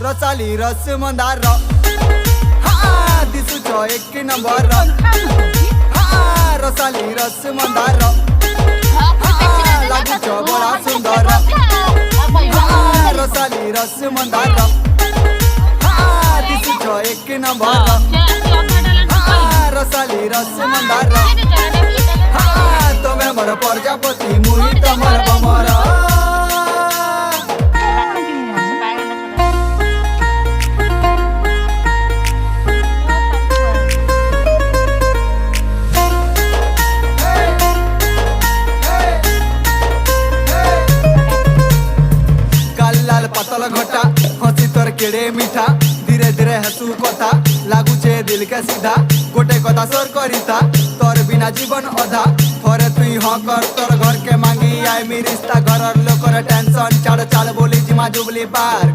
रसाली रस मंदार दिसुच एक नंबर रसाली रस मंदार लागुच बड़ा सुंदर रसाली रस मंदार दिसुच एक नंबर रसाली रस मंदार तुम्हें मोर प्रजापति मुई तमर बमर पतल घटा हसी तोर केड़े मीठा धीरे धीरे हसू कथा लागुचे दिल के सीधा गोटे कथा सोर करिता तोर बिना जीवन अधा थोरे तुई हाँ कर तोर घर के मांगी आई मी रिश्ता घर लोकर टेंशन चढ़ चाल बोली जिमा जुबली पार।